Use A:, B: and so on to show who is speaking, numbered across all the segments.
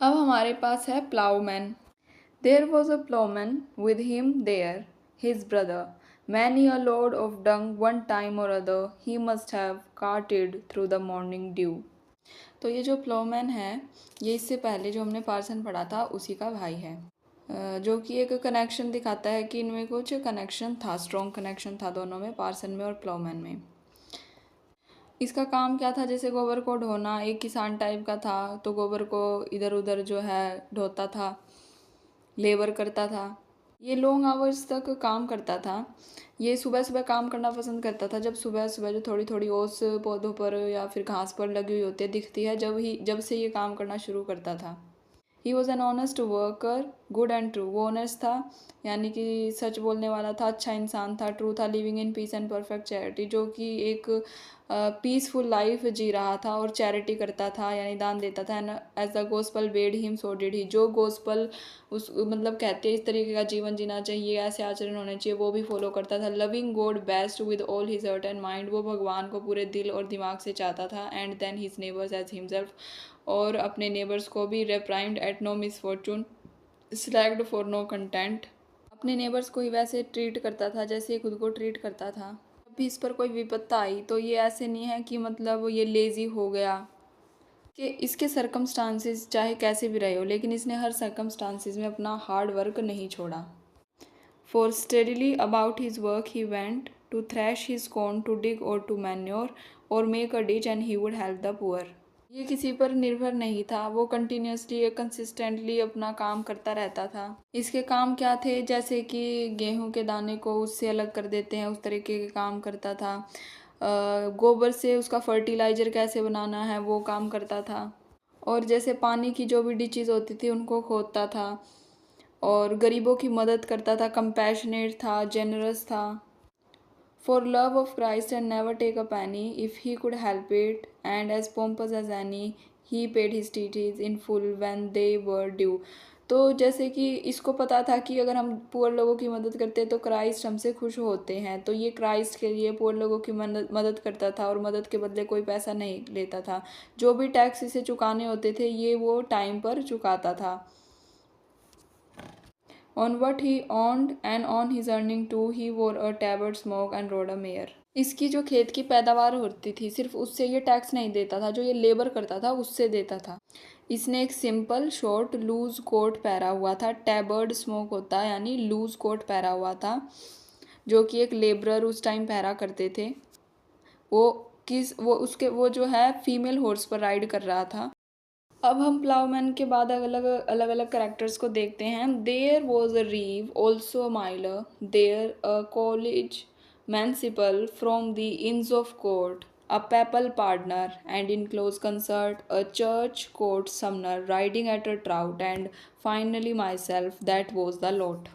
A: अब हमारे पास है ploughman. There was a ploughman with him there his brother, many a load of dung one time or other he must have carted through the morning dew. तो ये जो Ploughman है, ये इससे पहले जो हमने पार्सन पढ़ा था उसी का भाई है, जो कि एक कनेक्शन दिखाता है कि इनमें कुछ कनेक्शन था, स्ट्रॉन्ग कनेक्शन था दोनों में, पार्सन में और प्लाउमैन में। इसका काम क्या था, जैसे गोबर को ढोना, एक किसान टाइप का था, तो गोबर को इधर उधर जो है ढोता था, लेबर करता था। ये लॉन्ग आवर्स तक काम करता था। ये सुबह सुबह काम करना पसंद करता था, जब सुबह सुबह जो थोड़ी थोड़ी ओस पौधों पर या फिर घास पर लगी हुई होती है दिखती है, जब से ये काम करना शुरू करता था। He was an honest worker, good and true. वो ऑनेस्ट था, यानी कि सच बोलने वाला था, अच्छा इंसान था। ट्रू था, living in peace and perfect charity, जो कि एक पीसफुल लाइफ जी रहा था और चैरिटी करता था, यानी दान देता था। And as the gospel bade him so did he, जो गोस्पल उस मतलब कहते हैं इस तरीके का जीवन जीना चाहिए, ऐसे आचरण होने चाहिए, वो भी फॉलो करता था। Loving God best with all his heart and mind, वो भगवान को पूरे दिल और दिमाग से चाहता था। And then his neighbours as himself, और अपने नेबर्स को भी। Repined at no misfortune, slacked for no content, अपने नेबर्स को ही वैसे ट्रीट करता था जैसे ये खुद को ट्रीट करता था। जब भी इस पर कोई विपत्ता आई तो ये ऐसे नहीं है कि मतलब ये लेज़ी हो गया, कि इसके सरकमस्टांसिस चाहे कैसे भी रहे हो, लेकिन इसने हर सरकमस्टांसिस में अपना हार्ड वर्क नहीं छोड़ा। For steadily about his work he went to thrash his corn, to dig or to manure or make a ditch, and he would help the poor. ये किसी पर निर्भर नहीं था, वो कंटिन्यूसली कंसिस्टेंटली अपना काम करता रहता था। इसके काम क्या थे, जैसे कि गेहूं के दाने को उससे अलग कर देते हैं, उस तरीके के काम करता था। गोबर से उसका फर्टिलाइज़र कैसे बनाना है वो काम करता था। और जैसे पानी की जो भी डिचेज़ होती थी उनको खोदता था, और गरीबों की मदद करता था, कंपैशनेट था, जेनरस था। For love of Christ and never take a penny if he could help it, and as pompous as any, he paid his duties in full when they were due. तो जैसे कि इसको पता था कि अगर हम पुअर लोगों की मदद करते हैं तो क्राइस्ट हमसे खुश होते हैं, तो ये क्राइस्ट के लिए पुअर लोगों की मदद करता था और मदद के बदले कोई पैसा नहीं लेता था। जो भी टैक्स इसे चुकाने होते थे ये वो टाइम पर चुकाता था। On what he owned and on his earning too, he wore a tabard smock and rode a mare. इसकी जो खेत की पैदावार होती थी सिर्फ उससे ये टैक्स नहीं देता था, जो ये लेबर करता था उससे देता था। इसने एक सिंपल शॉर्ट लूज कोट पहना हुआ था, टैबर्ड स्मोक होता है यानी लूज कोट पहना हुआ था, जो कि एक लेबरर उस टाइम पहना करते थे। वो जो है फीमेल हॉर्स पर राइड कर रहा था। अब हम प्लाउमैन के बाद अलग अलग अलग करेक्टर्स को देखते हैं। There was a reeve also miller, there a college manciple from the inns of court, a papal partner and in close concert, a church court summoner riding at a trot, and finally myself, that was the lot.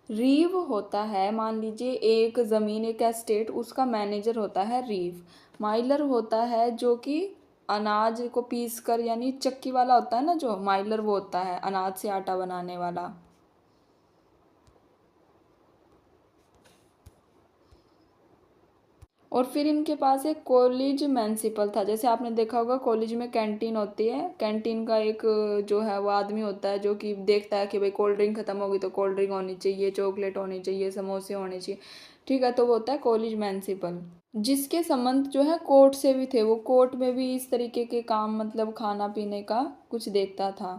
A: Reeve होता है, मान लीजिए एक ज़मीन, एक estate, उसका manager होता है रीव। माइलर होता है जो कि अनाज को पीस कर, यानी चक्की वाला होता है ना, जो माइलर वो होता है अनाज से आटा बनाने वाला। और फिर इनके पास एक कॉलेज म्यूनिसिपल था। जैसे आपने देखा होगा कॉलेज में कैंटीन होती है, कैंटीन का एक जो है वो आदमी होता है जो कि देखता है कि भाई कोल्ड ड्रिंक ख़त्म होगी तो कोल्ड ड्रिंक होनी चाहिए, चॉकलेट होनी चाहिए, समोसे होने चाहिए, ठीक है, तो वो होता है कॉलेज म्यूनिसिपल। जिसके संबंध जो है कोर्ट से भी थे, वो कोर्ट में भी इस तरीके के काम, मतलब खाना पीने का कुछ देखता था।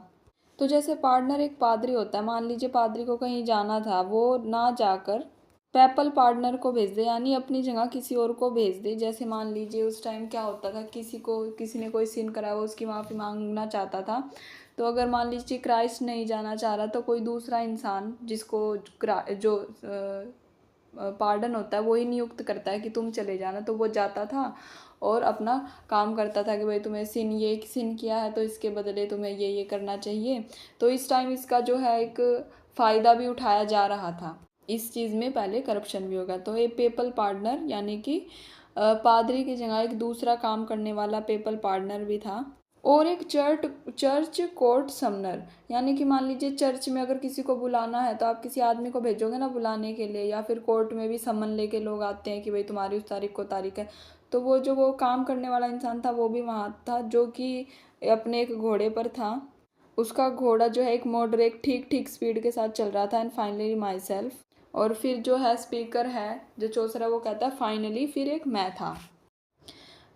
A: तो जैसे पार्टनर एक पादरी होता है, मान लीजिए पादरी को कहीं जाना था, वो ना जाकर पैपल पार्टनर को भेज दे, यानी अपनी जगह किसी और को भेज दे। जैसे मान लीजिए उस टाइम क्या होता था, किसी ने कोई सीन करा, वो उसकी माफ़ी मांगना चाहता था, तो अगर मान लीजिए क्राइस्ट नहीं जाना चाह रहा तो कोई दूसरा इंसान जिसको जो पार्डन होता है वो ही नियुक्त करता है कि तुम चले जाना, तो वो जाता था और अपना काम करता था कि भाई तुम्हें ये सिन किया है तो इसके बदले तुम्हें ये करना चाहिए। तो इस टाइम इसका जो है एक फ़ायदा भी उठाया जा रहा था। इस चीज़ में पहले करप्शन भी होगा। तो ये पेपल पार्टनर यानी कि पादरी की जगह एक दूसरा काम करने वाला पेपल पार्टनर भी था। और एक चर्च कोर्ट समनर, यानी कि मान लीजिए चर्च में अगर किसी को बुलाना है तो आप किसी आदमी को भेजोगे ना बुलाने के लिए, या फिर कोर्ट में भी समन लेके लोग आते हैं कि भाई तुम्हारी उस तारीख को तारीख है, तो वो काम करने वाला इंसान था वो भी वहाँ था, जो कि अपने एक घोड़े पर था। उसका घोड़ा जो है एक मॉडरेट ठीक ठीक स्पीड के साथ चल रहा था। एंड फाइनली माई सेल्फ, और फिर जो है स्पीकर है जो चौसरा वो कहता है फाइनली, फिर एक मैं था।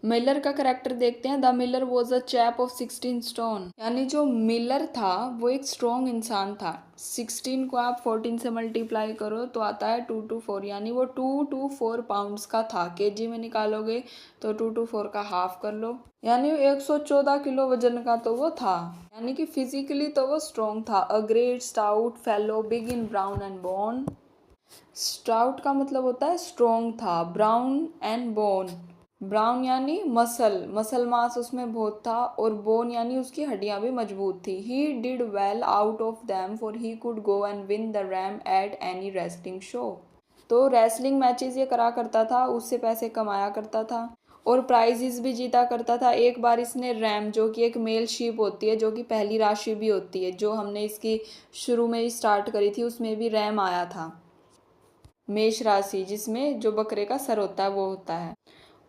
A: मिलर का करेक्टर देखते हैं। The Miller was a chap of 16 stone, यानी जो मिलर था वो एक स्ट्रॉन्ग इंसान था। 16 को आप 14 से मल्टीप्लाई करो तो आता है 2 to 4, यानी वो 2 to 4 पाउंड्स का था। केजी में निकालोगे तो 2 to 4 का हाफ कर लो, यानी 114 किलो वजन का तो वो था। यानी कि फिजिकली तो वो स्ट्रॉन्ग था। A great stout fellow big in brown and bone. Stout का मतलब होता है स्ट्रॉन्ग था। ब्राउन एंड बोन, ब्राउन यानी मसल मास उसमें बहुत था, और बोन यानी उसकी हड्डियां भी मजबूत थी। He did well out of them for he could go and win the RAM at any wrestling show. तो रेसलिंग मैचेस ये करा करता था, उससे पैसे कमाया करता था और प्राइजेस भी जीता करता था। एक बार इसने रैम, जो कि एक मेल शीप होती है, जो कि पहली राशि भी होती है, जो हमने इसकी शुरू में ही स्टार्ट करी थी, उसमें भी रैम आया था। मेष राशि, जिसमें जो बकरे का सर होता है वो होता है।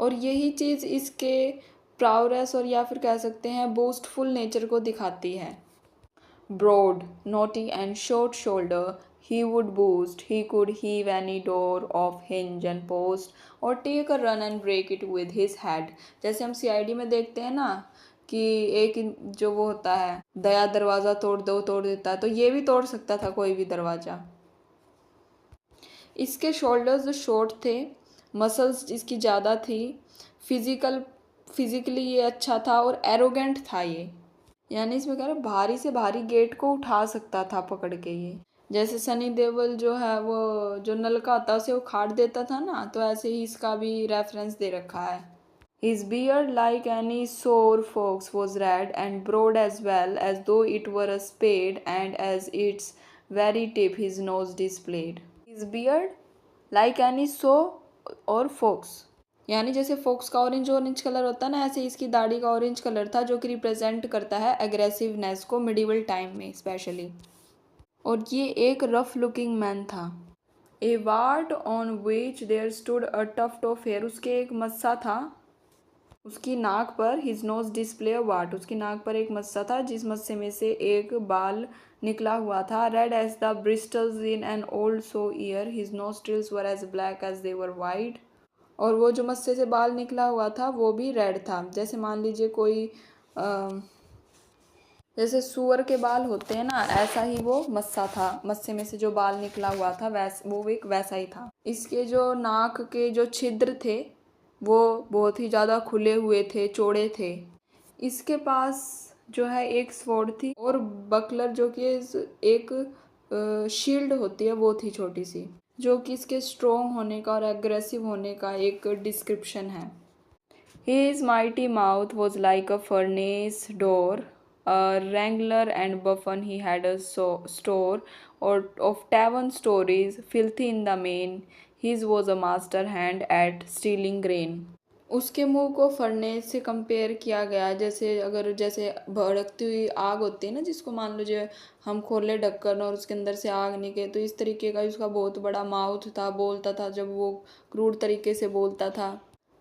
A: और यही चीज़ इसके प्राउरेस और या फिर कह सकते हैं बोस्टफुल नेचर को दिखाती है। Broad, knotty and short shoulder, he would boast, he could heave any door off hinge and post or take a run and break it with his head. जैसे हम सीआईडी में देखते हैं ना कि एक जो वो होता है दया दरवाज़ा तोड़ दो तोड़ देता है, तो ये भी तोड़ सकता था कोई भी दरवाज़ा। इसके शोल्डर्स जो शॉर्ट थे, मसल्स इसकी ज़्यादा थी, फिजिकली ये अच्छा था और एरोगेंट था ये। यानी इसमें कह रहे भारी से भारी गेट को उठा सकता था पकड़ के ये। जैसे सनी देओल जो है वो जो नलका होता है उसे उखाड़ देता था ना, तो ऐसे ही इसका भी रेफरेंस दे रखा है। His beard, like any sore fox, was red and broad as well as though it were a spade, and as its very tip his nose displayed. His beard, like any so और fox, यानी जैसे focus का orange orange colour होता है ना, ऐसे इसकी दाढ़ी का ऑरेंज कलर था, जो कि रिप्रेजेंट करता है एग्रेसिवनेस को मिडिवल टाइम में स्पेशली। और ये एक रफ लुकिंग मैन था। A wart on which there stood a tuft of hair, उसके एक मस्सा था उसकी नाक पर। हिज नोज डिस्प्ले वाट, उसकी नाक पर एक मस्सा था जिस मस्से में से एक बाल निकला हुआ था। Red as the bristles in an old sow ear, his nostrils were as black as they were wide. और वो जो मस्से से बाल निकला हुआ था वो भी रेड था। जैसे मान लीजिए कोई जैसे सुअर के बाल होते हैं ना, ऐसा ही वो मस्सा था। मस्से में से जो बाल निकला हुआ था वो एक वैसा ही था। इसके जो नाक के जो छिद्र थे वो बहुत ही ज़्यादा खुले हुए थे, चौड़े थे। इसके पास जो है एक स्वॉर्ड थी और बकलर, जो कि एक शील्ड होती है, वो थी छोटी सी, जो कि इसके स्ट्रोंग होने का और एग्रेसिव होने का एक डिस्क्रिप्शन है। His mighty mouth was like a furnace door. A wrangler and buffon he had a store or of tavern stories, filthy in the main. His was a master hand at stealing grain. उसके मुंह को furnace से compare किया गया, जैसे भड़कती हुई आग होती है ना, जिसको मान लीजिए हम खोले ढक्कन और उसके अंदर से आग निकले, तो इस तरीके का उसका बहुत बड़ा माउथ था। बोलता था जब वो क्रूर तरीके से बोलता था।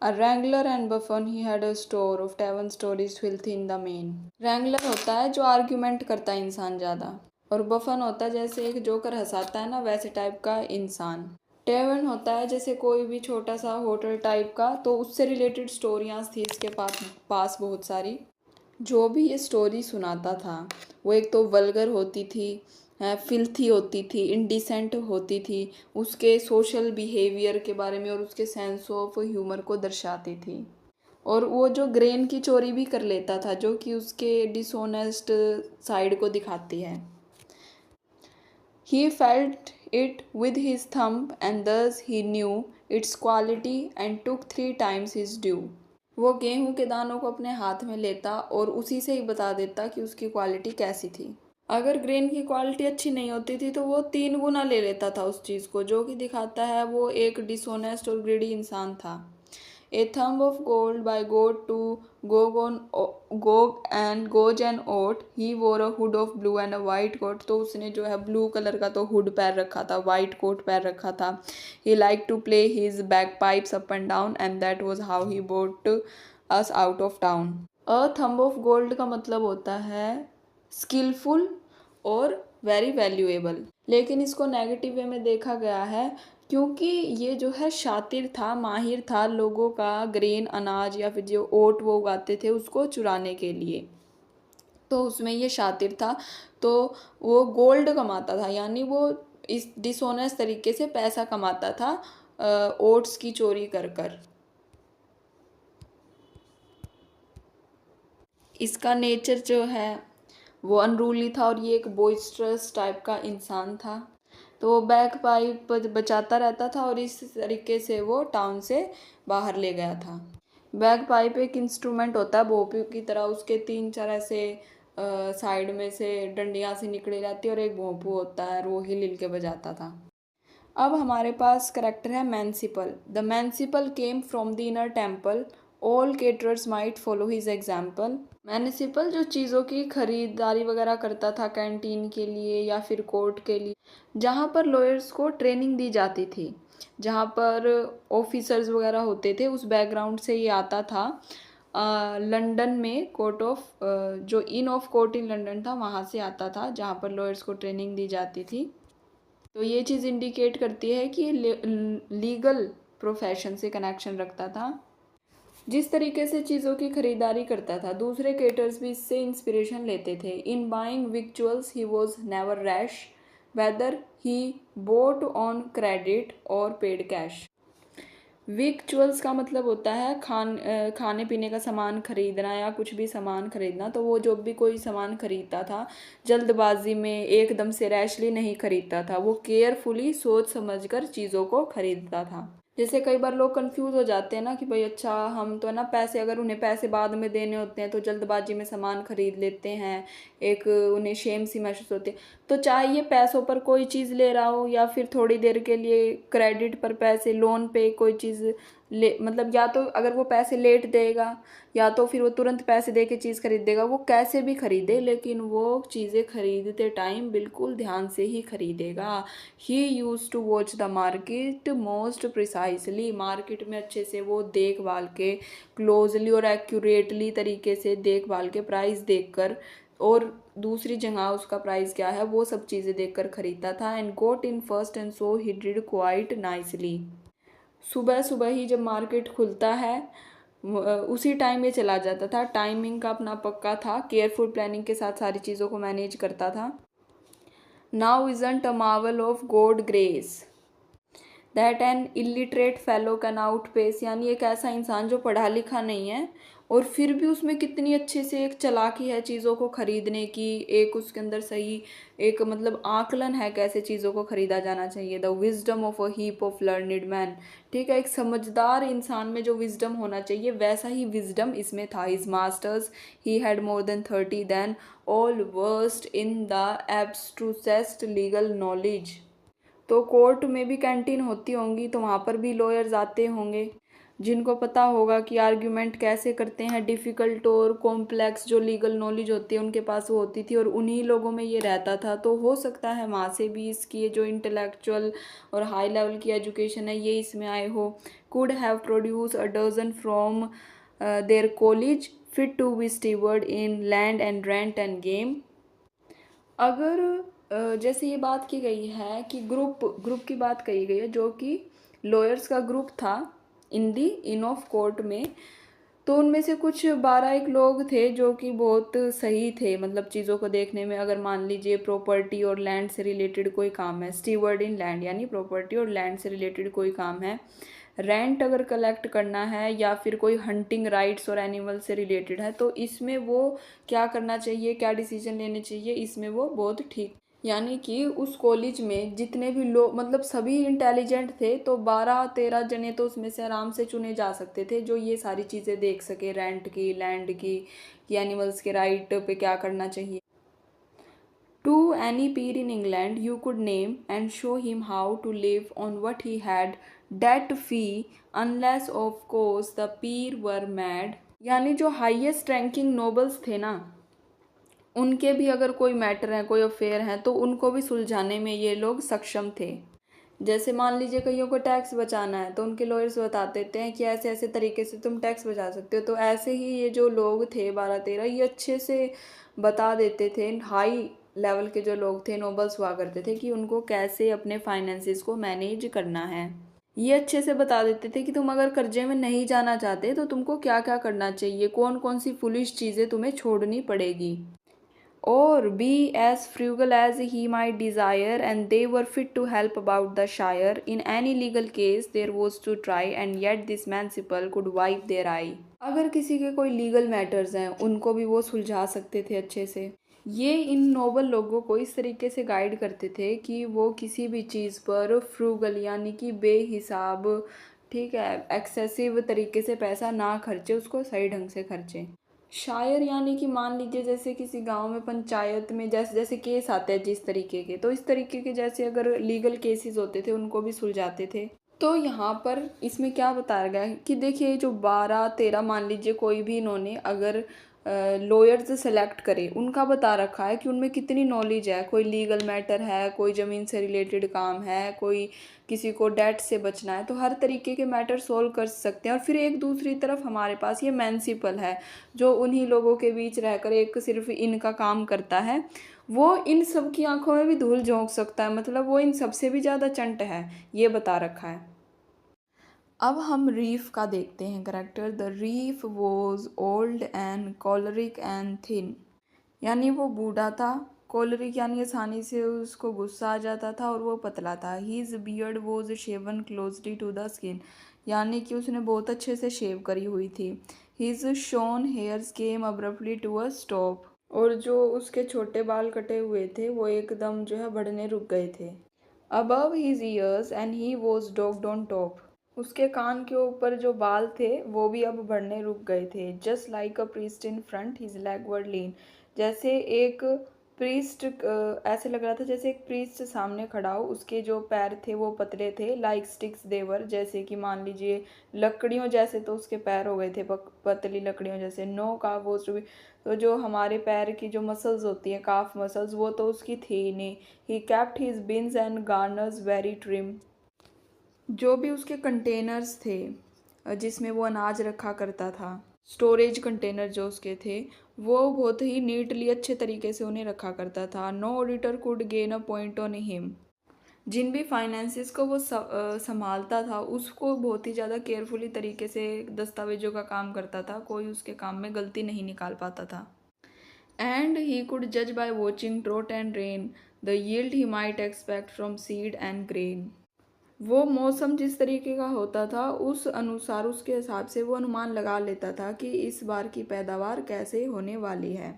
A: A wrangler and buffon he had a store of tavern stories filthy in the main. Wrangler होता है जो आर्ग्यूमेंट करता है इंसान ज़्यादा, और बफन होता है जैसे एक जोकर हंसाता है ना, वैसे टाइप का इंसान। टेवन होता है जैसे कोई भी छोटा सा होटल टाइप का, तो उससे रिलेटेड स्टोरियाँ थी इसके पास बहुत सारी। जो भी ये स्टोरी सुनाता था वो एक तो वल्गर होती थी, फिल्थी होती थी, इंडिसेंट होती थी, उसके सोशल बिहेवियर के बारे में और उसके सेंस ऑफ ह्यूमर को दर्शाती थी। और वो जो ग्रेन की चोरी भी कर लेता था, जो कि उसके डिसऑनेस्ट साइड को दिखाती है। He felt it with his thumb and thus he knew its quality and took 3 times his due. वो गेहूं के दानों को अपने हाथ में लेता और उसी से ही बता देता कि उसकी क्वालिटी कैसी थी। अगर ग्रेन की क्वालिटी अच्छी नहीं होती थी तो वो 3 गुना ले लेता था उस चीज़ को, जो कि दिखाता है वो एक डिसऑनेस्ट और ग्रीडी इंसान था। A thumb of gold by God to Gog and Oat. He wore a hood of blue and a white coat. तो उसने जो है ब्लू कलर का तो हुड पैर रखा था, वाइट कोट पैर रखा था। He liked to play his bagpipes up and down and that was how he brought us out of town. A thumb of gold का मतलब होता है स्किलफुल और वेरी वैल्यूएबल। लेकिन इसको नेगेटिव वे में देखा गया है क्योंकि ये जो है शातिर था, माहिर था लोगों का ग्रेन, अनाज या फिर जो ओट वो उगाते थे उसको चुराने के लिए। तो उसमें ये शातिर था, तो वो गोल्ड कमाता था, यानी वो इस डिसऑनेस्ट तरीके से पैसा कमाता था ओट्स की चोरी कर कर। इसका नेचर जो है वो अनरूली था और ये एक बॉइस्टरस टाइप का इंसान था। तो वो बैग पाइप बचाता रहता था और इस तरीके से वो टाउन से बाहर ले गया था। बैग पाइप एक इंस्ट्रूमेंट होता है भोपी की तरह, उसके तीन चार ऐसे साइड में से डंडियाँ सी निकली रहती है और एक भोंपू होता है और वो हिल हिल के बजाता था। अब हमारे पास करेक्टर है manciple. The manciple came from the inner temple, all caterers might follow his example. Municipal जो चीज़ों की खरीदारी वगैरह करता था कैंटीन के लिए या फिर कोर्ट के लिए, जहाँ पर लॉयर्स को ट्रेनिंग दी जाती थी, जहाँ पर ऑफिसर्स वगैरह होते थे, उस बैकग्राउंड से ये आता था। लंदन में कोर्ट ऑफ जो इन ऑफ कोर्ट इन लंदन था वहाँ से आता था, जहाँ पर लॉयर्स को ट्रेनिंग दी जाती थी। तो ये चीज़ इंडिकेट करती है कि लीगल प्रोफेशन से कनेक्शन रखता था। जिस तरीके से चीज़ों की खरीदारी करता था, दूसरे केटर्स भी इससे इंस्पिरेशन लेते थे। In buying victuals he was never rash, whether he bought on credit or paid cash. Victuals का मतलब होता है खाने पीने का सामान खरीदना या कुछ भी सामान खरीदना। तो वो जो भी कोई सामान खरीदता था जल्दबाजी में एकदम से रैशली नहीं खरीदता था, वो केयरफुली सोच समझकर चीज़ों को खरीदता था। जैसे कई बार लोग कंफ्यूज हो जाते हैं ना कि भाई अच्छा हम तो है ना पैसे, अगर उन्हें पैसे बाद में देने होते हैं तो जल्दबाजी में सामान खरीद लेते हैं, एक उन्हें शेम सी महसूस होती है। तो चाहे ये पैसों पर कोई चीज़ ले रहा हो या फिर थोड़ी देर के लिए क्रेडिट पर पैसे, लोन पे कोई चीज़ ले, मतलब या तो अगर वो पैसे लेट देगा या तो फिर वो तुरंत पैसे दे के चीज़ खरीद देगा, वो कैसे भी खरीदे लेकिन वो चीज़ें खरीदते टाइम बिल्कुल ध्यान से ही खरीदेगा। He used to watch the market most precisely, market में अच्छे से वो देखभाल के, क्लोजली और एक्यूरेटली तरीके से देखभाल के, प्राइस देखकर और दूसरी जगह उसका प्राइस क्या है वो सब चीज़ें देखकर खरीदता था। And got in first and so he did quite nicely. सुबह सुबह ही जब मार्केट खुलता है उसी टाइम ये चला जाता था, टाइमिंग का अपना पक्का था, केयरफुल प्लानिंग के साथ सारी चीज़ों को मैनेज करता था। Now isn't a marvel of God grace that an illiterate fellow can outpace, यानी एक ऐसा इंसान जो पढ़ा लिखा नहीं है और फिर भी उसमें कितनी अच्छे से एक चालाकी है चीज़ों को खरीदने की, एक उसके अंदर सही एक मतलब आकलन है कैसे चीज़ों को खरीदा जाना चाहिए। The wisdom of a heap of learned man, ठीक है, एक समझदार इंसान में जो विजडम होना चाहिए वैसा ही विजडम इसमें था। His masters he had more than 30 then, all versed in the abstrusest legal knowledge. तो कोर्ट में भी कैंटीन होती होंगी तो वहाँ पर भी लॉयर्स आते होंगे जिनको पता होगा कि आर्ग्यूमेंट कैसे करते हैं, डिफ़िकल्ट और कॉम्प्लेक्स जो लीगल नॉलेज होती है उनके पास वो होती थी और उन्हीं लोगों में ये रहता था। तो हो सकता है वहाँ से भी इसकी जो इंटेलेक्चुअल और हाई लेवल की एजुकेशन है ये इसमें आए हो। Could have produce a dozen from their college fit to be steward in land and rent and game. अगर जैसे ये बात की गई है कि ग्रुप ग्रुप की बात कही गई है जो कि लॉयर्स का ग्रुप था इन दी इन ऑफ कोर्ट में, तो उनमें से कुछ 12 एक लोग थे जो कि बहुत सही थे, मतलब चीज़ों को देखने में। अगर मान लीजिए प्रॉपर्टी और लैंड से रिलेटेड कोई काम है, स्टीवर्ड इन लैंड यानी प्रॉपर्टी और लैंड से रिलेटेड कोई काम है, रेंट अगर कलेक्ट करना है या फिर कोई हंटिंग राइट्स और एनिमल से रिलेटेड है, तो इसमें वो क्या करना चाहिए, क्या डिसीजन लेने चाहिए, इसमें वो बहुत ठीक। यानी कि उस कॉलेज में जितने भी लोग मतलब सभी इंटेलिजेंट थे, तो 12-13 जने तो उसमें से आराम से चुने जा सकते थे जो ये सारी चीज़ें देख सके, रेंट की, लैंड की, कि एनिमल्स के राइट पे क्या करना चाहिए। To any peer in England you could name and show him how to live on what he had debt fee, unless of course the peer were mad। यानी जो हाईएस्ट रैंकिंग नोबल्स थे ना, उनके भी अगर कोई मैटर है, कोई अफेयर है, तो उनको भी सुलझाने में ये लोग सक्षम थे। जैसे मान लीजिए कईयों को टैक्स बचाना है तो उनके लॉयर्स बता देते हैं कि ऐसे ऐसे तरीके से तुम टैक्स बचा सकते हो। तो ऐसे ही ये जो लोग थे 12-13, ये अच्छे से बता देते थे। हाई लेवल के जो लोग थे, नोबल्स हुआ करते थे, कि उनको कैसे अपने फाइनेंसिस को मैनेज करना है। ये अच्छे से बता देते थे कि तुम अगर कर्जे में नहीं जाना चाहते तो तुमको क्या क्या करना चाहिए, कौन कौन सी फुलिश चीज़ें तुम्हें छोड़नी पड़ेगी। Or be as frugal as he might desire, and they were fit to help about the shire in any legal case there was to try, and yet this municipal could wipe their eye. अगर किसी के कोई legal matters हैं उनको भी वो सुलझा सकते थे अच्छे से। ये इन नोबल लोगों को इस तरीके से गाइड करते थे कि वो किसी भी चीज़ पर फ्रूगल यानी कि बेहिसाब, ठीक है, एक्सेसिव तरीके से पैसा ना खर्चे, उसको सही ढंग से खर्चे। शायर यानी कि मान लीजिए जैसे किसी गांव में पंचायत में जैसे जैसे केस आते हैं जिस तरीके के, तो इस तरीके के जैसे अगर लीगल केसेस होते थे उनको भी सुलझाते थे। तो यहाँ पर इसमें क्या बताया गया है कि देखिए जो 12-13 मान लीजिए कोई भी इन्होंने अगर लॉयर्स सेलेक्ट करे, उनका बता रखा है कि उनमें कितनी नॉलेज है, कोई लीगल मैटर है, कोई ज़मीन से रिलेटेड काम है, कोई किसी को डेट से बचना है, तो हर तरीके के मैटर सोल्व कर सकते हैं। और फिर एक दूसरी तरफ हमारे पास ये म्युनिसिपल है जो उन्हीं लोगों के बीच रहकर एक सिर्फ इनका काम करता है। वो इन सब की आंखों में भी धूल झोंक सकता है, मतलब वो इन सबसे भी ज़्यादा चंट है, ये बता रखा है। अब हम रीफ का देखते हैं character. The reeve was old and choleric and thin, यानी वो बूढ़ा था। कॉलरिक यानी आसानी से उसको गुस्सा आ जाता था, और वो पतला था। His beard was shaven closely to the skin, यानी कि उसने बहुत अच्छे से शेव करी हुई थी। His shorn hairs came abruptly to a stop, और जो उसके छोटे बाल कटे हुए थे वो एकदम जो है बढ़ने रुक गए थे। Above his ears and he was docked on top, उसके कान के ऊपर जो बाल थे वो भी अब बढ़ने रुक गए थे। Just like a priest in front his leg were lean, जैसे एक प्रीस्ट, ऐसे लग रहा था जैसे एक प्रीस्ट सामने खड़ा हो, उसके जो पैर थे वो पतले थे। लाइक स्टिक्स देवर, जैसे कि मान लीजिए लकड़ियों जैसे तो उसके पैर हो गए थे, पतली लकड़ियों जैसे। No calf was to be, तो जो हमारे पैर की जो मसल्स होती हैं काफ मसल्स, वो तो उसकी थी ही नहीं। He kept his bins and garners very trim, जो भी उसके कंटेनर्स थे जिसमें वो अनाज रखा करता था, स्टोरेज कंटेनर जो उसके थे, वो बहुत ही नीटली अच्छे तरीके से उन्हें रखा करता था। No auditor could gain a point on him, जिन भी फाइनेंसिस को वो संभालता था उसको बहुत ही ज़्यादा केयरफुली तरीके से दस्तावेजों का काम करता था, कोई उसके काम में गलती नहीं निकाल पाता था। एंड ही कुड जज by watching drought and rain the yield he might expect from seed and grain, वो मौसम जिस तरीके का होता था उस अनुसार उसके हिसाब से वो अनुमान लगा लेता था कि इस बार की पैदावार कैसे होने वाली है।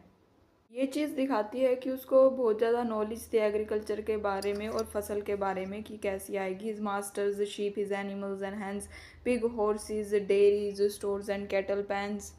A: ये चीज़ दिखाती है कि उसको बहुत ज़्यादा नॉलेज थी एग्रीकल्चर के बारे में और फसल के बारे में कि कैसी आएगी। His master's sheep, his animals and hands, pig, horses, dairies, stores and cattle pens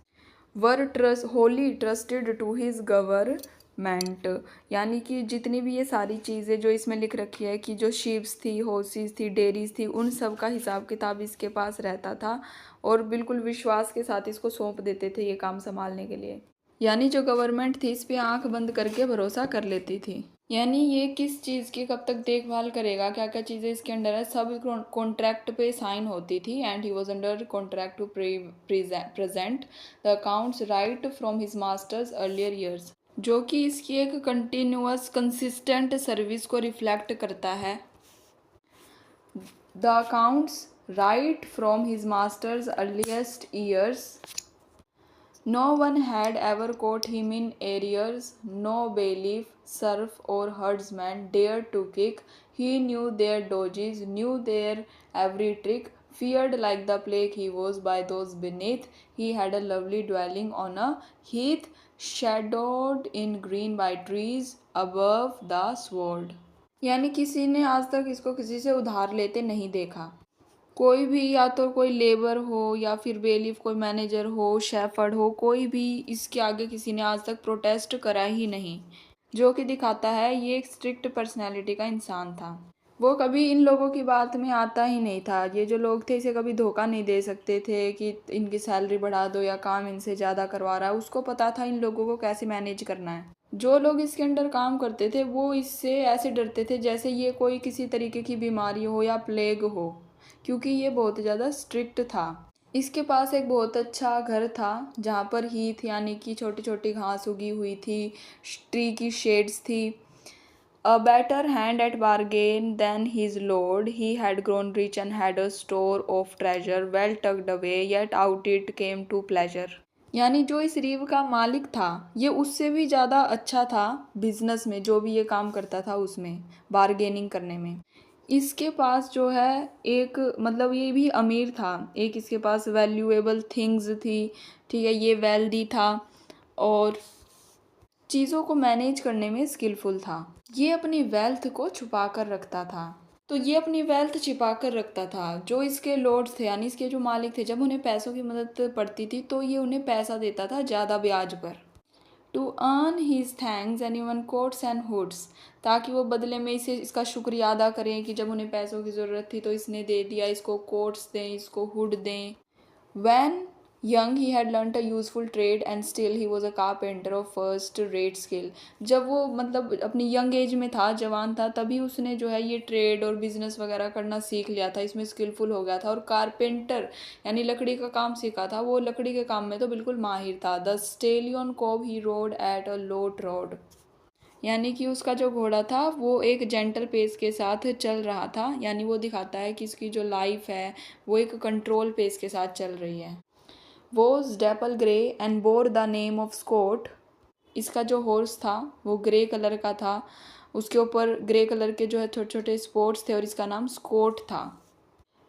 A: were wholly trusted to his government, यानी कि जितनी भी ये सारी चीज़ें जो इसमें लिख रखी है कि जो शीप्स थी, हॉर्सेस थी, डेयरीज थी, उन सब का हिसाब किताब इसके पास रहता था, और बिल्कुल विश्वास के साथ इसको सौंप देते थे ये काम संभालने के लिए। यानी जो गवर्नमेंट थी इस पे आंख बंद करके भरोसा कर लेती थी। यानी ये किस चीज़ की कब तक देखभाल करेगा, क्या क्या चीज़ें इसके अंडर है, सब कॉन्ट्रैक्ट पे साइन होती थी। And he was under contract to present the accounts right from his master's earlier years, जो कि इसकी एक कंटिन्यूअस कंसिस्टेंट सर्विस को रिफ्लेक्ट करता है। The accounts right from his master's earliest years, no one had ever caught him in arrears, no bailiff, serf or herdsman dared to kick. He knew their dodges, knew their every trick, feared like the plague he was by those beneath. He had a lovely dwelling on a heath, shadowed in green by trees above the sward. यानी किसी ने आज तक इसको किसी से उधार लेते नहीं देखा। कोई भी, या तो कोई लेबर हो या फिर बेलीफ, कोई मैनेजर हो, शेफर्ड हो, कोई भी इसके आगे किसी ने आज तक प्रोटेस्ट करा ही नहीं, जो कि दिखाता है ये एक स्ट्रिक्ट पर्सनैलिटी का इंसान था। वो कभी इन लोगों की बात में आता ही नहीं था। ये जो लोग थे इसे कभी धोखा नहीं दे सकते थे कि इनकी सैलरी बढ़ा दो या काम इनसे ज़्यादा करवा रहा है। उसको पता था इन लोगों को कैसे मैनेज करना है। जो लोग इसके अंडर काम करते थे वो इससे ऐसे डरते थे जैसे ये कोई किसी तरीके की बीमारी हो या प्लेग हो, क्योंकि ये बहुत ज़्यादा स्ट्रिक्ट था। इसके पास एक बहुत अच्छा घर था जहाँ पर हीथ यानी कि छोटी छोटी घास उगी हुई थी, ट्री की शेड्स थी। A better hand at bargain than his lord, he had grown rich and had a store of treasure well tucked away, yet out it came to pleasure. यानी जो इस रीव का मालिक था ये उससे भी ज़्यादा अच्छा था बिजनेस में, जो भी ये काम करता था उसमें, बारगेनिंग करने में। इसके पास जो है एक, मतलब ये भी अमीर था, एक इसके पास वैल्यूएबल थिंग्स थी, ठीक है, ये वेल्दी था और चीज़ों को मैनेज करने में स्किलफुल था। ये अपनी वेल्थ को छुपा कर रखता था। तो ये अपनी वेल्थ छिपा कर रखता था। जो इसके लॉर्ड्स थे यानी इसके जो मालिक थे, जब उन्हें पैसों की मदद पड़ती थी तो ये उन्हें पैसा देता था ज़्यादा ब्याज पर। To earn his thanks and even coats and hoods, ताकि वो बदले में इसे इसका शुक्रिया अदा करें कि जब उन्हें पैसों की ज़रूरत थी तो इसने दे दिया, इसको कोट्स दें, इसको हुड दें। When young he had learnt a useful trade and still he was a carpenter of first rate skill. जब वो मतलब अपनी यंग एज में था, जवान था, तभी उसने जो है ये ट्रेड और बिजनेस वगैरह करना सीख लिया था, इसमें स्किलफुल हो गया था और कारपेंटर यानी लकड़ी का काम सीखा था। वो लकड़ी के काम में तो बिल्कुल माहिर था। The stallion cob he rode at a low trot, यानी कि उसका जो घोड़ा था वो एक जेंटल पेस के साथ चल रहा था। यानी वो दिखाता है कि इसकी जो लाइफ है वो एक कंट्रोल पेस के साथ चल रही है। वो dapple grey and bore the name of Scot, इसका जो हॉर्स था वो ग्रे कलर का था, उसके ऊपर ग्रे कलर के जो है छोटे छोटे स्पॉट्स थे और इसका नाम स्कॉट था।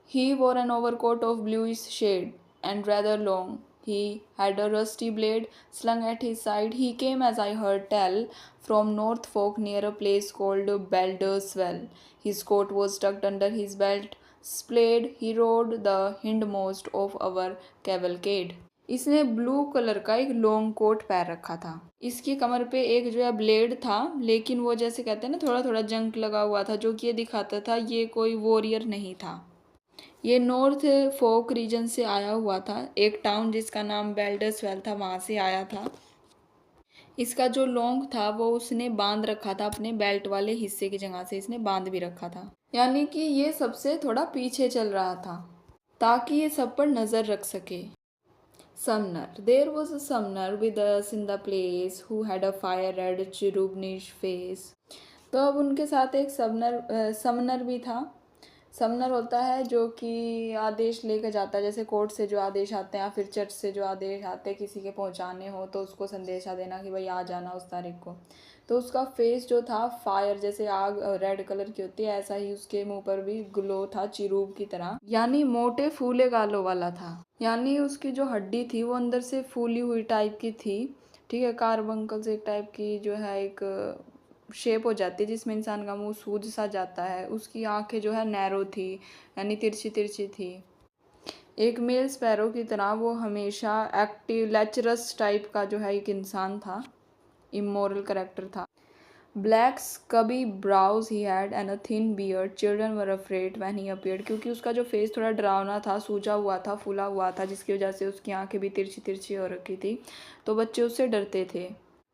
A: He wore an overcoat of bluish shade and rather long. He had a rusty blade slung at his side. He came, as I heard tell, from Norfolk near a place called Balderswell. His coat was tucked under his belt. Splayed, he rode the hindmost of our cavalcade. इसने blue colour का एक long coat पहन रखा था। इसकी कमर पे एक जो है ब्लेड था, लेकिन वो जैसे कहते हैं ना थोड़ा थोड़ा जंक लगा हुआ था, जो कि ये दिखाता था ये कोई वॉरियर नहीं था। ये नॉर्थ फोक रीजन से आया हुआ था, एक टाउन जिसका नाम बेल्डर्सवेल था, वहाँ से आया था। इसका जो लॉन्ग था वो उसने बांध रखा था, अपने बेल्ट वाले हिस्से की जगह से इसने बांध भी रखा था। यानी कि ये सबसे थोड़ा पीछे चल रहा था ताकि ये सब पर नज़र रख सके। Summoner, there was a summoner with us in the place who had a fire red cherubinnish face. तो अब उनके साथ एक समनर भी था। समनर होता है जो कि आदेश लेकर जाता है, जैसे कोर्ट से जो आदेश आते हैं या फिर चर्च से जो आदेश आते हैं किसी के पहुंचाने हो तो उसको संदेशा देना कि भाई आ जाना उस तारीख को। तो उसका फेस जो था फायर, जैसे आग रेड कलर की होती है, ऐसा ही उसके मुंह पर भी ग्लो था चिरूब की तरह, यानी मोटे फूले गालों वाला था। यानी उसकी जो हड्डी थी वो अंदर से फूली हुई टाइप की थी, ठीक है, कार्बंकल्स एक टाइप की जो है एक शेप हो जाती है जिसमें इंसान का मुंह सूज सा जाता है। उसकी आंखें जो है नैरो थी, यानी तिरछी तिरछी थी। एक मेल स्पैरो की तरह वो हमेशा एक्टिव लेचरस टाइप का जो है एक इंसान था, इमोरल करेक्टर था। Black scabby brows he had and a thin beard, children were afraid when he appeared, क्योंकि उसका जो फेस थोड़ा डरावना था, सूजा हुआ था, फूला हुआ था, जिसकी वजह से उसकी आंखें भी तिरछी तिरछी हो रखी थी, तो बच्चे उससे डरते थे।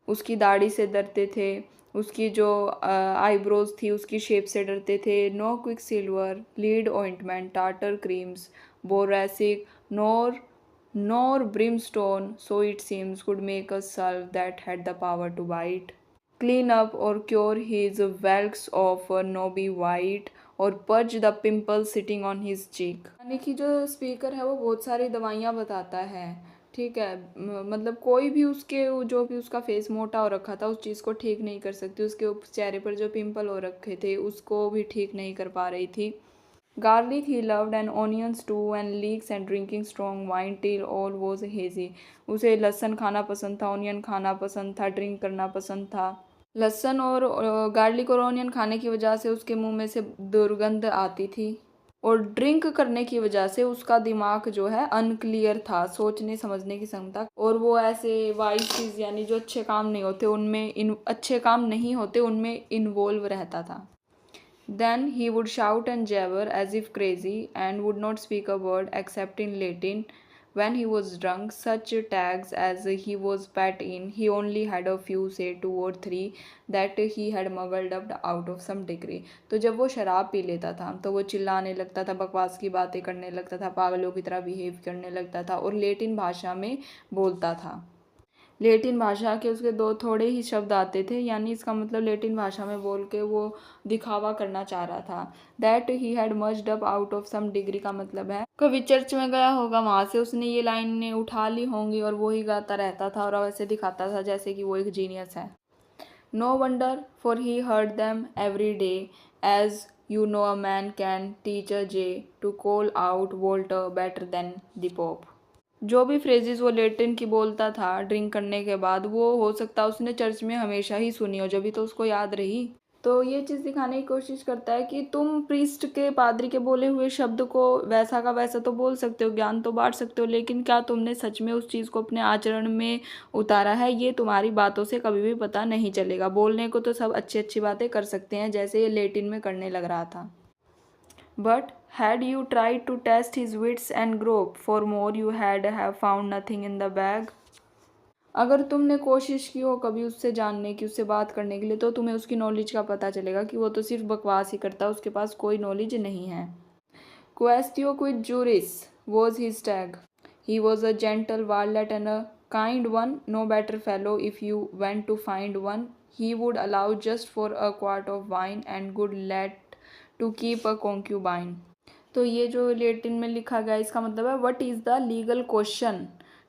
A: उसकी दाढ़ी से डरते थे, उसकी जो आईब्रोज थी उसकी शेप से डरते थे। No quicksilver lead ointment tartar creams boracic nor brimstone so it seems could make a salve that had the power to bite, clean up or cure his welts of knobby white और purge the pimple sitting on his cheek। यानी कि जो speaker है वो बहुत सारी दवाइयाँ बताता है, ठीक है, मतलब कोई भी उसके जो भी उसका फेस मोटा हो रखा था उस चीज़ को ठीक नहीं कर सकती, उसके चेहरे पर जो पिंपल हो रखे थे उसको भी ठीक नहीं कर पा रही थी। Garlic he loved and onions too and leeks and drinking strong wine till all was hazy। उसे लहसुन खाना पसंद था, ऑनियन खाना पसंद था, ड्रिंक करना पसंद था। लहसुन और गार्लिक और ऑनियन खाने की वजह से उसके मुंह में से दुर्गंध आती थी और ड्रिंक करने की वजह से उसका दिमाग जो है अनक्लियर था, सोचने समझने की क्षमता, और वो ऐसे वाइस चीज़ यानी जो अच्छे काम नहीं होते उनमें अच्छे काम नहीं होते उनमें इन्वॉल्व रहता था। Then he would shout and jabber as if crazy, and would not speak a word except in Latin. When he was drunk, such tags as he was pat in, he only had a few, say 2 or 3, that he had muggled up out of some degree. तो जब वो शराब P लेता था तो वो चिल्लाने लगता था, बकवास की बातें करने लगता था, पागलों की तरह बिहेव करने लगता था और लेटिन भाषा में बोलता था। लेटिन भाषा के उसके दो थोड़े ही शब्द आते थे, यानी इसका मतलब लेटिन भाषा में बोल के वो दिखावा करना चाह रहा था। That he had mucked up out of some degree का मतलब है कभी चर्च में गया होगा, वहाँ से उसने ये लाइनें उठा ली होंगी और वो ही गाता रहता था और वैसे दिखाता था जैसे कि वो एक जीनियस है। No wonder, for he heard them every day, as you know a man can teach a jay to call out Walter better than the pope. जो भी फ्रेजेस वो लेटिन की बोलता था ड्रिंक करने के बाद, वो हो सकता है उसने चर्च में हमेशा ही सुनी हो, जब भी तो उसको याद रही। तो ये चीज़ दिखाने की कोशिश करता है कि तुम प्रीस्ट के पादरी के बोले हुए शब्द को वैसा का वैसा तो बोल सकते हो, ज्ञान तो बांट सकते हो, लेकिन क्या तुमने सच में उस चीज़ को अपने आचरण में उतारा है, ये तुम्हारी बातों से कभी भी पता नहीं चलेगा। बोलने को तो सब अच्छी अच्छी बातें कर सकते हैं, जैसे ये लेटिन में करने लग रहा था। But had you tried to test his wits and grope for more, you had have found nothing in the bag. अगर तुमने कोशिश की हो कभी उससे जानने की, उससे बात करने के लिए, तो तुम्हें उसकी नॉलेज का पता चलेगा कि वो तो सिर्फ बकवास ही करता है, उसके पास कोई नॉलेज नहीं है। Quaestio quid juris was his tag. He was a gentle varlet and a kind one, no better fellow if you went to find one. He would allow just for a quart of wine and good let to keep a concubine. तो ये जो Latin में लिखा गया इसका मतलब है what is the legal question.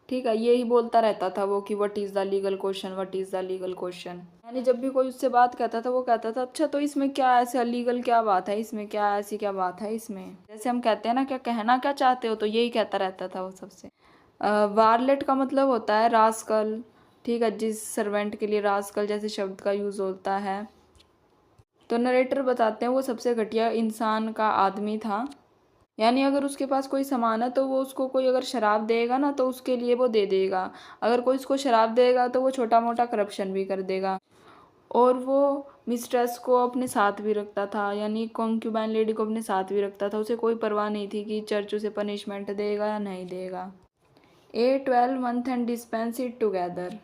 A: ठीक है, यही बोलता रहता था वो कि what is the legal question, what is the legal question. यानी जब भी कोई उससे बात करता था वो कहता था अच्छा तो इसमें क्या ऐसा लीगल क्या बात है, इसमें क्या ऐसी क्या बात है इसमें, जैसे हम कहते हैं ना क्या कहना क्या चाहते हो, तो यही कहता रहता था वो सबसे। वारलेट का मतलब होता है रास्कल। ठीक है, जिस सर्वेंट के लिए रास्कल जैसे शब्द का यूज़ होता है। तो नरेटर बताते हैं वो सबसे घटिया इंसान का आदमी था, यानी अगर उसके पास कोई सामान है तो वो उसको कोई अगर शराब देगा ना तो उसके लिए वो दे देगा, अगर कोई उसको शराब देगा तो वो छोटा मोटा करप्शन भी कर देगा। और वो मिस्ट्रेस को अपने साथ भी रखता था, यानी कॉन्क्यूबाइन लेडी को अपने साथ भी रखता था, उसे कोई परवाह नहीं थी कि चर्च उसे पनिशमेंट देगा या नहीं देगा। 12 month and dispense it together.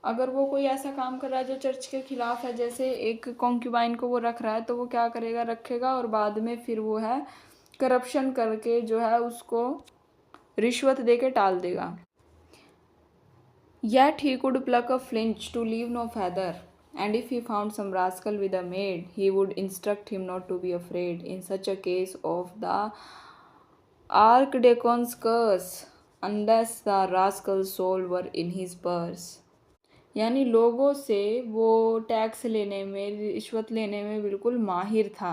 A: अगर वो कोई ऐसा काम कर रहा है जो चर्च के खिलाफ है, जैसे एक कॉन्क्यूबाइन को वो रख रहा है, तो वो क्या करेगा, रखेगा और बाद में फिर वो है करप्शन करके जो है उसको रिश्वत दे के टाल देगा। Yet he could pluck a flinch to leave no feather, and if he found some rascal with a maid, he would instruct him not to be afraid in such a case of the archdeacon's curse, unless the rascal's soul were in his purse. यानी लोगों से वो tax लेने में, रिश्वत लेने में बिल्कुल माहिर था।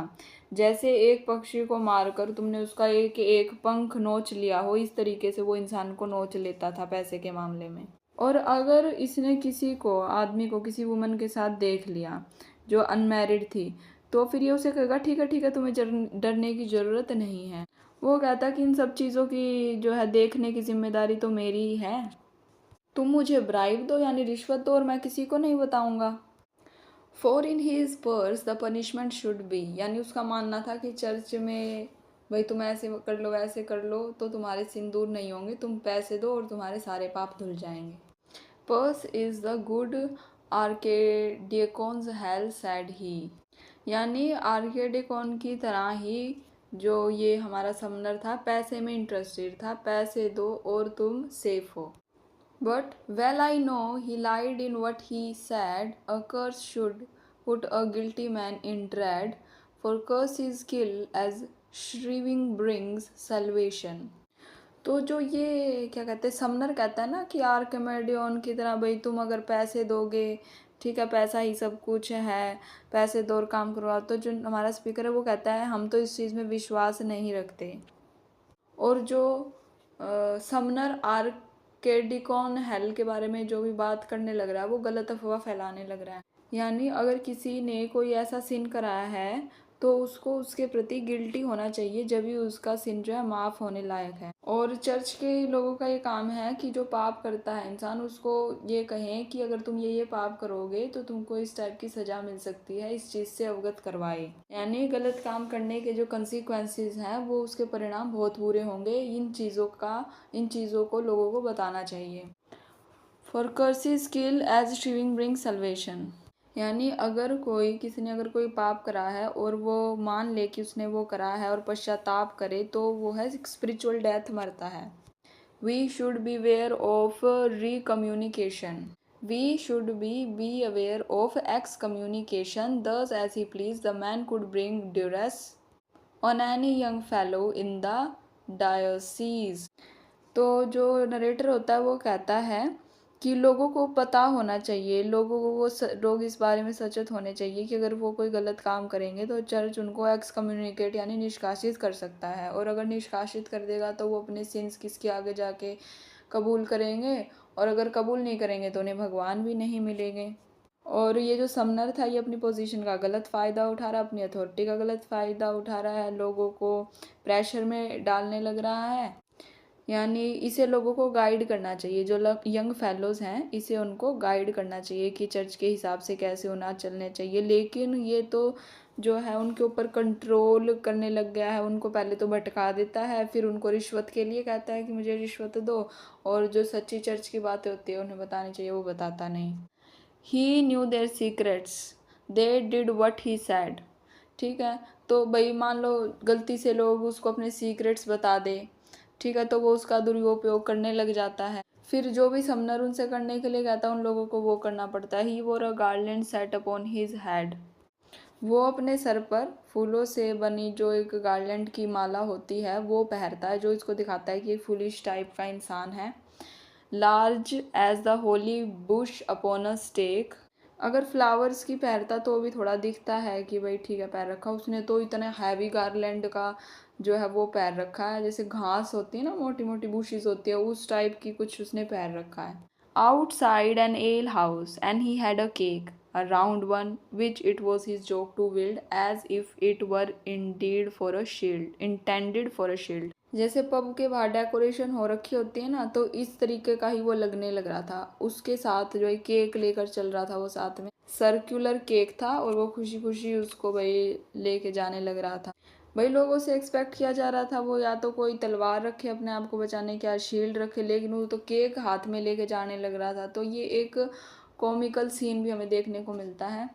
A: जैसे एक पक्षी को मारकर तुमने उसका एक एक पंख नोच लिया हो, इस तरीके से वो इंसान को नोच लेता था पैसे के मामले में। और अगर इसने किसी को, आदमी को, किसी वुमन के साथ देख लिया जो अनमैरिड थी, तो फिर ये उसे कहेगा ठीक है तुम्हें डरने की ज़रूरत नहीं है। वो कहता कि इन सब चीज़ों की जो है देखने की जिम्मेदारी तो मेरी ही है, तुम मुझे ब्राइब दो यानी रिश्वत दो और मैं किसी को नहीं बताऊंगा। For in his purse the punishment should be, यानी उसका मानना था कि चर्च में भाई तुम ऐसे कर लो वैसे कर लो तो तुम्हारे सिन दूर नहीं होंगे, तुम पैसे दो और तुम्हारे सारे पाप धुल जाएंगे। Purse is the good archdeacon's hell said he, यानी आर्केडिकॉन की तरह ही जो ये हमारा समनर था पैसे में इंटरेस्टेड था, पैसे दो और तुम सेफ हो। But well I know he lied in what he said, a curse should put a guilty man in dread, for curse is kill as shriving brings salvation. तो जो ये क्या कहते हैं समनर कहता है ना कि आर्किमेडियन की तरह भाई तुम अगर पैसे दोगे, ठीक है पैसा ही सब कुछ है, पैसे दो और काम करवाओ, तो जो हमारा स्पीकर है वो कहता है हम तो इस चीज़ में विश्वास नहीं रखते। और जो समनर आर्केडिकॉन हेल के बारे में जो भी बात करने लग रहा है वो गलत अफवाह फैलाने लग रहा है। यानी अगर किसी ने कोई ऐसा सीन कराया है तो उसको उसके प्रति गिल्टी होना चाहिए, जब भी उसका सिन जो है माफ़ होने लायक है। और चर्च के लोगों का ये काम है कि जो पाप करता है इंसान, उसको ये कहें कि अगर तुम ये पाप करोगे तो तुमको इस टाइप की सज़ा मिल सकती है, इस चीज़ से अवगत करवाए। यानी गलत काम करने के जो कंसिक्वेंसेस हैं वो उसके परिणाम बहुत बुरे होंगे, इन चीज़ों को लोगों को बताना चाहिए। For curses kill as shriving brings salvation. यानी अगर किसी ने अगर कोई पाप करा है और वो मान ले कि उसने वो करा है और पश्चाताप करे, तो वो है स्पिरिचुअल डेथ, मरता है। We should be aware of recommunication. We should be aware of excommunication. Thus, as he pleased, the man could bring duress on any young fellow in the diocese. तो जो नरेटर होता है वो कहता है कि लोगों को पता होना चाहिए, लोगों को लोग इस बारे में सचेत होने चाहिए कि अगर वो कोई गलत काम करेंगे तो चर्च उनको एक्स कम्युनिकेट यानी निष्कासित कर सकता है, और अगर निष्कासित कर देगा तो वो अपने सिंस किसके आगे जाके कबूल करेंगे, और अगर कबूल नहीं करेंगे तो उन्हें भगवान भी नहीं मिलेंगे। और ये जो समनर था ये अपनी पोजीशन का गलत फ़ायदा उठा रहा है, अपनी अथॉरिटी का गलत फ़ायदा उठा रहा है, लोगों को प्रेशर में डालने लग रहा है। यानी इसे लोगों को गाइड करना चाहिए, जो यंग फेलोज़ हैं इसे उनको गाइड करना चाहिए कि चर्च के हिसाब से कैसे होना चलने चाहिए। लेकिन ये तो जो है उनके ऊपर कंट्रोल करने लग गया है, उनको पहले तो भटका देता है, फिर उनको रिश्वत के लिए कहता है कि मुझे रिश्वत दो, और जो सच्ची चर्च की बातें होती है उन्हें बतानी चाहिए वो बताता नहीं। He knew their secrets, they did what he said. ठीक है, तो भाई मान लो गलती से लोग उसको अपने सीक्रेट्स बता दे, ठीक है, तो वो उसका दुरुपयोग करने लग जाता है। फिर जो भी समनर उनसे करने के लिए कहता है उन लोगों को वो करना पड़ता है। He wore a garland set upon his head. वो अपने सर पर फूलों से बनी जो एक गार्लैंड की माला होती है वो पहनता है, जो इसको दिखाता है कि एक फुलिश टाइप का इंसान है। Large as the holy bush upon a stake. अगर फ्लावर्स की पहनता तो भी थोड़ा दिखता है कि भाई ठीक है पैर रखा उसने, तो इतना हैवी गार्लैंड का जो है वो पैर रखा है, जैसे घास होती है ना, मोटी मोटी बुशीज होती है, उस टाइप की कुछ उसने पैर रखा है। Outside an ale house and he had a cake, a round one, which it was his joke to wield as if it were intended for a shield. जैसे पब के बाहर डेकोरेशन हो रखी होती है ना, तो इस तरीके का ही वो लगने लग रहा था। उसके साथ जो है केक लेकर चल रहा था, वो साथ में सर्कुलर केक था, और वो खुशी खुशी उसको भाई लेके जाने लग रहा था। भाई लोगों से एक्सपेक्ट किया जा रहा था वो या तो कोई तलवार रखे अपने आप को बचाने की, या शील्ड रखे, लेकिन वो तो केक हाथ में लेके जाने लग रहा था। तो ये एक कॉमिकल सीन भी हमें देखने को मिलता है।